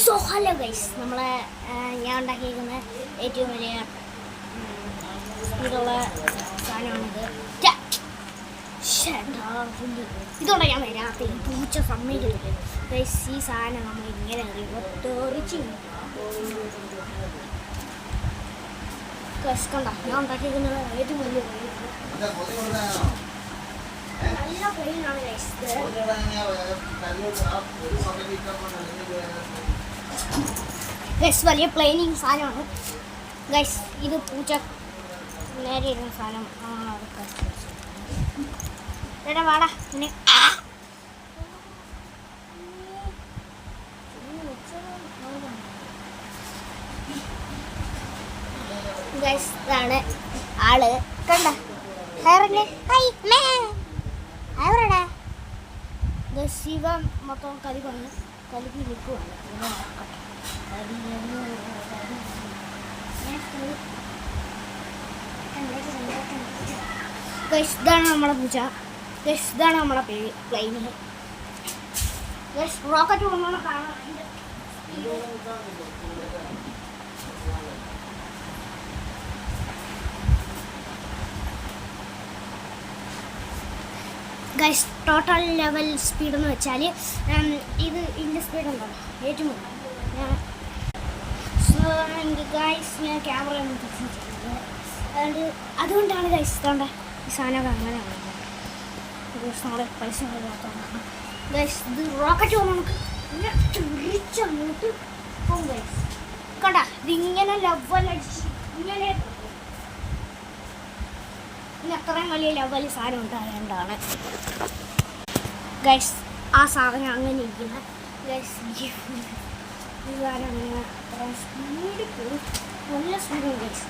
So hello guys, നമ്മളെ ഞാൻ ഉണ്ടാക്കിയിരിക്കുന്ന ഏറ്റവും വലിയ സ്പീഡുള്ള സാധനമാണിത്. ഇതുകൊണ്ട് ഞാൻ വരാത്ത ഈ പൂച്ച സമ്മതിക്കത്തില്ല ഗൈസ്. ഈ സാധനം നമ്മൾ ഇങ്ങനെ തെറിച്ച് ഗൈസ് കണ്ട ഞാൻ ഉണ്ടാക്കിയിരിക്കുന്നത് ഏറ്റവും വലിയ നല്ല പ്ലെയിനാണ് ഗൈസ്. ഗൈസ് വലിയ പ്ലെയിനിങ് സാധനമാണ് ഗൈസ്. ഇത് പൂച്ച നേരെ ഇരുന്ന സാധനം എടാ വാടാ പിന്നെ ഗൈസ് ഇതാണ് ആള് കണ്ട ഹെയറിന് അവരുടെ ശിവ മൊത്തം കലി പറഞ്ഞ് കലിക്ക് നിൽക്കുവാണ്. ഗൈസ് ഇതാണ് നമ്മളെ പൂച്ച. ഗൈസ് ഇതാണ് നമ്മളെ പ്ലെയിന്. ഗൈസ് റോക്കറ്റ് കൊണ്ടുള്ള കാണാൻ ഗൈസ് ടോട്ടൽ ലെവൽ സ്പീഡ് എന്ന് വെച്ചാൽ ഇതിൻ്റെ സ്പീഡ് ഉണ്ടോ ഏറ്റവും ഗൈസ് ഞാൻ ക്യാമറ ഒന്നും ഫിക്സ് ചെയ്യുന്നത് അതുകൊണ്ടാണ് ഗൈസ് തോണ്ട ഈ സാധനമൊക്കെ അങ്ങനെയാണ് നമ്മളെ പൈസ ഇല്ലാത്തതുകൊണ്ടാണ് ഗൈസ്. ഇത് റോക്കറ്റ് പോകുമ്പോൾ നമുക്ക് തിരിച്ചങ്ങോട്ട് പോകും ഗൈസ്. കണ്ട ഇതിങ്ങനെ ലെവൽ അടിച്ച് ഇങ്ങനെ അത്രയും വലിയ ലെവൽ സാധനം ഉണ്ടായതുകൊണ്ടാണ് ഗൈസ് ആ സാധനം അങ്ങനെ ഇരിക്കുന്നത് ഗൈസ്. ഈ സാധനം അങ്ങനെ അത്ര സ്പീഡിൽ പോകും, നല്ല സ്പീഡ് ഗൈസ്.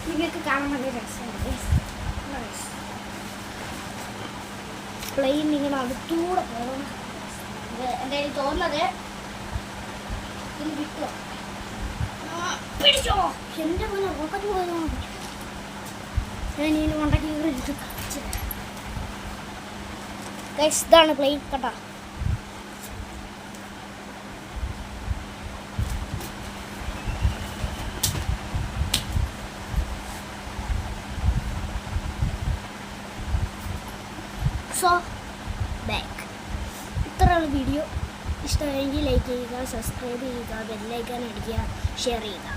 നിങ്ങൾക്ക് കാണാൻ നല്ല രസമാണ് ഗൈസ്. പ്ലെയിൻ ഇങ്ങനെ അടുത്തൂടെ പോകണം. എൻ്റെ തോന്നുന്നത് ഇത് വിട്ടോ പിടിച്ചോ എൻ്റെ പോലെ റോക്കറ്റ് പോയതോ ഞാൻ ഇതിന് കൊണ്ടാക്കി ഗൈസ്. ഇതാണ് പ്ലെയിൻ കേട്ടോ. സോ ബാക്ക് ഇത്രയുള്ള വീഡിയോ ഇഷ്ടമായെങ്കിൽ ലൈക്ക് ചെയ്യുക, സബ്സ്ക്രൈബ് ചെയ്യുക, ബെല്ലൈക്കൺ അടിക്കുക, ഷെയർ ചെയ്യുക.